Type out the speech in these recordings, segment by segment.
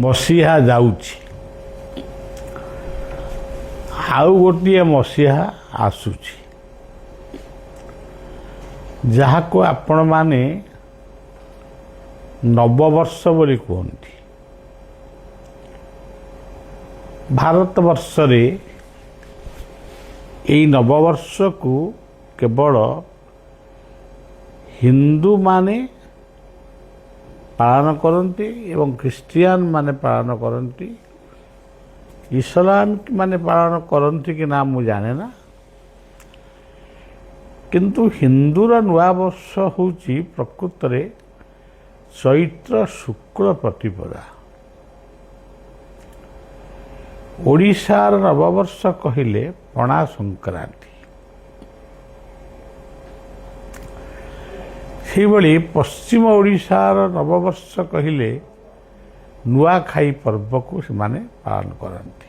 ମସିହା ଯାଉଛି, ଆଉ ଗୋଟିଏ ମସିହା ଆସୁଛି, ଯାହାକୁ ଆପଣମାନେ ନବବର୍ଷ ବୋଲି କୁହନ୍ତି। ଭାରତବର୍ଷରେ ଏହି ନବବର୍ଷକୁ କେବଳ ହିନ୍ଦୁମାନେ ପାଳନ କରନ୍ତି ଏବଂ ଖ୍ରୀଷ୍ଟିଆନ ମାନେ ପାଳନ କରନ୍ତି। ଇସଲାମ ମାନେ ପାଳନ କରନ୍ତି କି ନା ମୁଁ ଜାଣେ ନା, କିନ୍ତୁ ହିନ୍ଦୁର ନୂଆବର୍ଷ ହେଉଛି ପ୍ରକୃତରେ ଚୈତ୍ର ଶୁକ୍ଳ ପ୍ରତିପଦା। ଓଡ଼ିଶାର ନବବର୍ଷ କହିଲେ ପଣା ସଂକ୍ରାନ୍ତି। ସେହିଭଳି ପଶ୍ଚିମ ଓଡ଼ିଶାର ନବବର୍ଷ କହିଲେ ନୂଆଖାଇ ପର୍ବକୁ ସେମାନେ ପାଳନ କରନ୍ତି।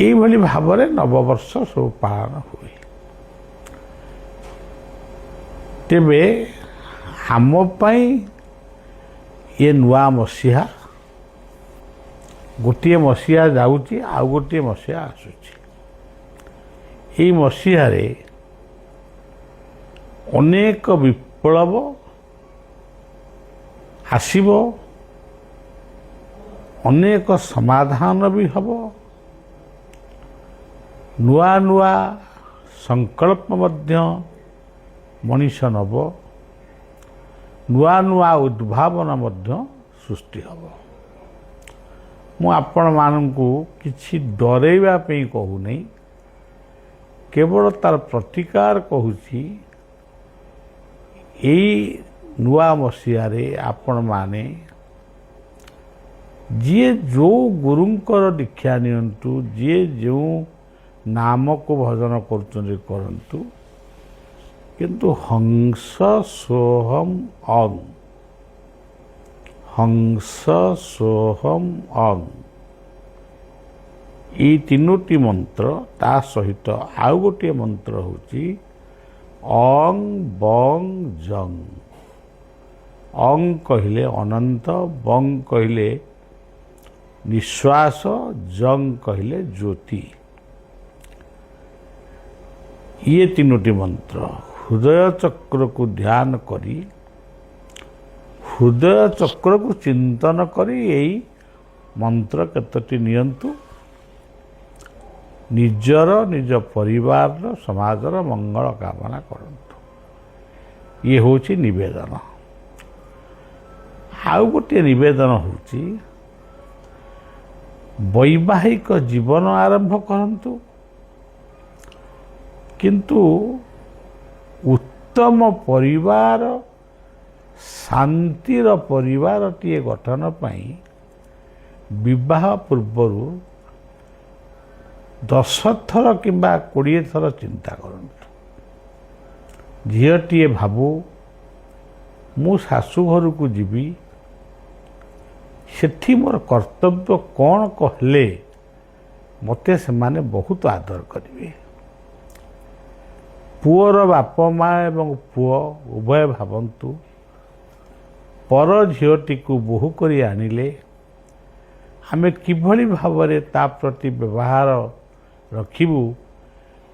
ଏଇଭଳି ଭାବରେ ନବବର୍ଷ ସବୁ ପାଳନ ହୁଏ। ତେବେ ଆମ ପାଇଁ ଏ ନୂଆ ମସିହା, ଗୋଟିଏ ମସିହା ଯାଉଛି, ଆଉ ଗୋଟିଏ ମସିହା ଆସୁଛି। ଏଇ ମସିହାରେ ଅନେକ ବିପ୍ଳବ ଆସିବ, ଅନେକ ସମାଧାନ ବି ହେବ, ନୂଆ ନୂଆ ସଂକଳ୍ପ ମଧ୍ୟ ମଣିଷ ନେବ, ନୂଆ ନୂଆ ଉଦ୍ଭାବନ ମଧ୍ୟ ସୃଷ୍ଟି ହେବ। ମୁଁ ଆପଣମାନଙ୍କୁ କିଛି ଡରେଇବା ପାଇଁ କହୁନାହିଁ, କେବଳ ତାର ପ୍ରତିକାର କହୁଛି। ଏଇ ନୂଆ ମସିହାରେ ଆପଣମାନେ ଯିଏ ଯେଉଁ ଗୁରୁଙ୍କର ଦୀକ୍ଷା ନିଅନ୍ତୁ, ଯିଏ ଯେଉଁ ନାମକୁ ଭଜନ କରୁଛନ୍ତି କରନ୍ତୁ, କିନ୍ତୁ ହଂସ ସୋହମ୍ ଅଂ, ହଂସ ସୋହମ୍ ଅଂ, ଏଇ ତିନୋଟି ମନ୍ତ୍ର, ତା ସହିତ ଆଉ ଗୋଟିଏ ମନ୍ତ୍ର ହେଉଛି ଅଂ ବଂ ଜଂ। ଅଂ କହିଲେ ଅନନ୍ତ, ବଂ କହିଲେ ନିଶ୍ୱାସ, ଜଂ କହିଲେ ଜ୍ୟୋତି। ଇଏ ତିନୋଟି ମନ୍ତ୍ର ହୃଦୟ ଚକ୍ରକୁ ଧ୍ୟାନ କରି, ହୃଦୟ ଚକ୍ରକୁ ଚିନ୍ତନ କରି ଏଇ ମନ୍ତ୍ର କେତୋଟି ନିଅନ୍ତୁ। ନିଜର, ନିଜ ପରିବାରର, ସମାଜର ମଙ୍ଗଳ କାମନା କରନ୍ତୁ। ଇଏ ହେଉଛି ନିବେଦନ। ଆଉ ଗୋଟିଏ ନିବେଦନ ହେଉଛି ବୈବାହିକ ଜୀବନ ଆରମ୍ଭ କରନ୍ତୁ, କିନ୍ତୁ ଉତ୍ତମ ପରିବାର, ଶାନ୍ତିର ପରିବାରଟିଏ ଗଠନ ପାଇଁ ବିବାହ ପୂର୍ବରୁ 10 ଥର କିମ୍ବା 20 ଥର ଚିନ୍ତା କରନ୍ତୁ। ଝିଅଟିଏ ଭାବୁ ମୁଁ ଶାଶୁ ଘରକୁ ଯିବି, ସେଠି ମୋର କର୍ତ୍ତବ୍ୟ କ'ଣ କହିଲେ ମୋତେ ସେମାନେ ବହୁତ ଆଦର କରିବେ। ପୁଅର ବାପ ମା ଏବଂ ପୁଅ ଉଭୟ ଭାବନ୍ତୁ, ପର ଝିଅଟିକୁ ବୋହୂ କରି ଆଣିଲେ ଆମେ କିଭଳି ଭାବରେ ତା ପ୍ରତି ବ୍ୟବହାର ରଖିବୁ,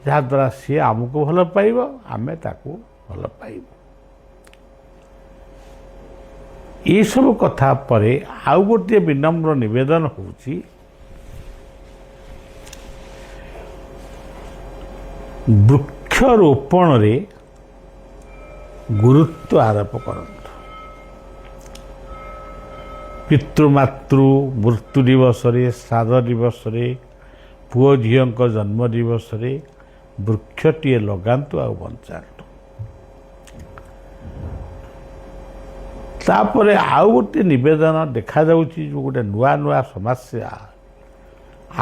ଯାହାଦ୍ୱାରା ସିଏ ଆମକୁ ଭଲ ପାଇବ, ଆମେ ତାକୁ ଭଲ ପାଇବୁ। ଏସବୁ କଥା ପରେ ଆଉ ଗୋଟିଏ ବିନମ୍ର ନିବେଦନ ହେଉଛି ବୃକ୍ଷରୋପଣରେ ଗୁରୁତ୍ୱ ଆରୋପ କରନ୍ତୁ। ପିତୃମାତୃ ମୃତ୍ୟୁ ଦିବସରେ, ଶ୍ରାଦ୍ଧ ଦିବସରେ, ପୁଅ ଝିଅଙ୍କ ଜନ୍ମ ଦିବସରେ ବୃକ୍ଷଟିଏ ଲଗାନ୍ତୁ ଆଉ ବଞ୍ଚାନ୍ତୁ। ତାପରେ ଆଉ ଗୋଟିଏ ନିବେଦନ ଦେଖାଯାଉଛି, ଯେଉଁ ଗୋଟେ ନୂଆ ନୂଆ ସମସ୍ୟା,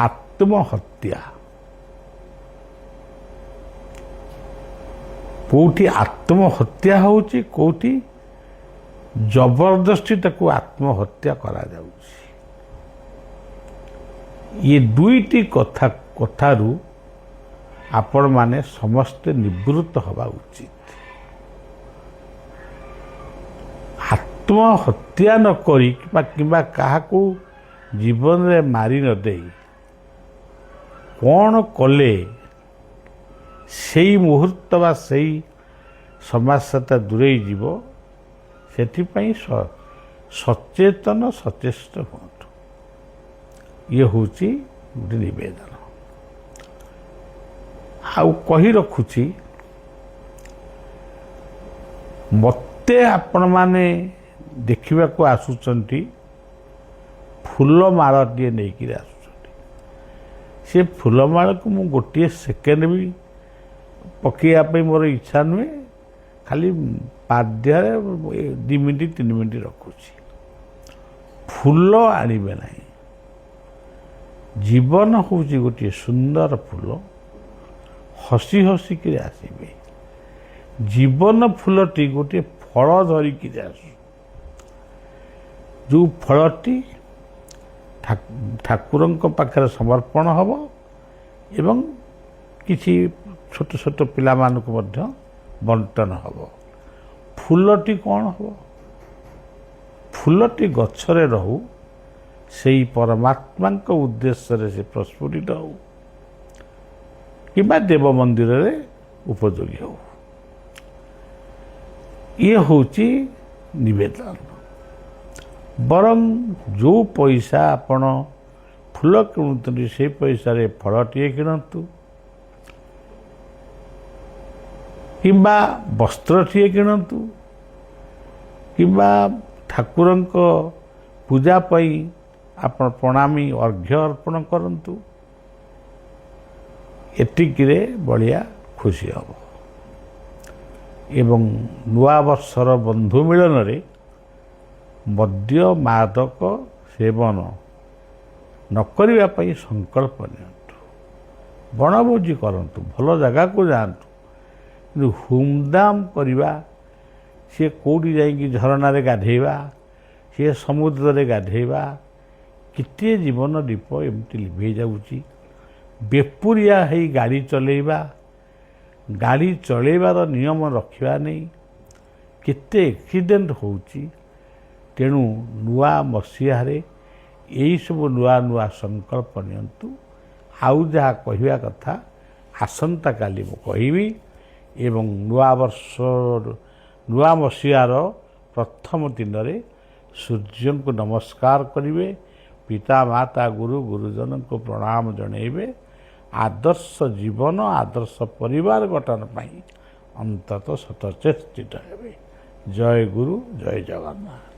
ଆତ୍ମହତ୍ୟା। କେଉଁଠି ଆତ୍ମହତ୍ୟା ହେଉଛି, କେଉଁଠି ଜବରଦସ୍ତି ତାକୁ ଆତ୍ମହତ୍ୟା କରାଯାଉଛି। ये दुईटी कथारू आपण माने समस्ते निवृत्त हवा उचित। ଆତ୍ମହତ୍ୟା ନ କରି କିମ୍ବା କାହାକୁ ଜୀବନରେ ମାରି ନ ଦେଇ କ'ଣ କଲେ ସେଇ ମୁହୂର୍ତ୍ତ ବା ସେଇ ସମସ୍ୟାଟା ଦୂରେଇ ଯିବ, ସେଥିପାଇଁ ସଚେତନ ସଚେଷ୍ଟ ହୁଅନ୍ତୁ। ଇଏ ହେଉଛି ଗୋଟେ ନିବେଦନ। ଆଉ କହି ରଖୁଛି, ମୋତେ ଆପଣମାନେ ଦେଖିବାକୁ ଆସୁଛନ୍ତି, ଫୁଲମାଳଟିଏ ନେଇକିରି ଆସୁଛନ୍ତି। ସେ ଫୁଲମାଳକୁ ମୁଁ ଗୋଟିଏ ସେକେଣ୍ଡ ବି ପକାଇବା ପାଇଁ ମୋର ଇଚ୍ଛା ନୁହେଁ, ଖାଲି ପାଦ୍ୟରେ 2 ମିନିଟ୍ 3 ମିନିଟ୍ ରଖୁଛି। ଫୁଲ ଆଣିବେ ନାହିଁ। ଜୀବନ ହେଉଛି ଗୋଟିଏ ସୁନ୍ଦର ଫୁଲ, ହସି ହସିକିରି ଆସିବେ। ଜୀବନ ଫୁଲଟି ଗୋଟିଏ ଫଳ ଧରିକିରି ଆସୁ, ଯେଉଁ ଫଳଟି ଠାକୁରଙ୍କ ପାଖରେ ସମର୍ପଣ ହେବ ଏବଂ କିଛି ଛୋଟ ଛୋଟ ପିଲାମାନଙ୍କୁ ମଧ୍ୟ ବଣ୍ଟନ ହେବ। ଫୁଲଟି କ'ଣ ହେବ? ଫୁଲଟି ଗଛରେ ରହୁ, ସେଇ ପରମାତ୍ମାଙ୍କ ଉଦ୍ଦେଶ୍ୟରେ ସେ ପ୍ରସ୍ଫୁଟିତ ହେଉ କିମ୍ବା ଦେବ ମନ୍ଦିରରେ ଉପଯୋଗୀ ହେଉ। ଇଏ ହେଉଛି ନିବେଦନ। ବରଂ ଯେଉଁ ପଇସା ଆପଣ ଫୁଲ କିଣୁଛନ୍ତି, ସେଇ ପଇସାରେ ଫଳଟିଏ କିଣନ୍ତୁ କିମ୍ବା ବସ୍ତ୍ରଟିଏ କିଣନ୍ତୁ କିମ୍ବା ଠାକୁରଙ୍କ ପୂଜା ପାଇଁ ଆପଣ ପ୍ରଣାମୀ ଅର୍ଘ୍ୟ ଅର୍ପଣ କରନ୍ତୁ। ଏତିକିରେ ବଳିଆ ଖୁସି ହେବ। ଏବଂ ନୂଆ ବର୍ଷର ବନ୍ଧୁ ମିଳନରେ ମଦ୍ୟ ମାଦକ ସେବନ ନ କରିବା ପାଇଁ ସଂକଳ୍ପ ନିଅନ୍ତୁ। ବଣଭୋଜି କରନ୍ତୁ, ଭଲ ଜାଗାକୁ ଯାଆନ୍ତୁ, କିନ୍ତୁ ହୁମଦାମ କରିବା, ସିଏ କେଉଁଠି ଯାଇକି ଝରଣାରେ ଗାଧେଇବା, ସିଏ ସମୁଦ୍ରରେ ଗାଧେଇବା, କେତେ ଜୀବନ ଦୀପ ଏମିତି ଲିଭେଇ ଯାଉଛି। ବେପୁରିଆ ହେଇ ଗାଡ଼ି ଚଲେଇବା, ଗାଡ଼ି ଚଲେଇବାର ନିୟମ ରଖିବା ନେଇ କେତେ ଆକ୍ସିଡେଣ୍ଟ ହେଉଛି। ତେଣୁ ନୂଆ ମସିହାରେ ଏଇସବୁ ନୂଆ ନୂଆ ସଂକଳ୍ପ ନିଅନ୍ତୁ। ଆଉ ଯାହା କହିବା କଥା ଆସନ୍ତାକାଲି ମୁଁ କହିବି। ଏବଂ ନୂଆ ମସିହାର ପ୍ରଥମ ଦିନରେ ସୂର୍ଯ୍ୟଙ୍କୁ ନମସ୍କାର କରିବେ, ପିତା ମାତା ଗୁରୁ ଗୁରୁଜନଙ୍କୁ ପ୍ରଣାମ ଜଣାଇବେ। ଆଦର୍ଶ ଜୀବନ, ଆଦର୍ଶ ପରିବାର ଗଠନ ପାଇଁ ଅନ୍ତତଃ ସଚେଷ୍ଟିତ ହେବେ। ଜୟ ଗୁରୁ, ଜୟ ଜଗନ୍ନାଥ।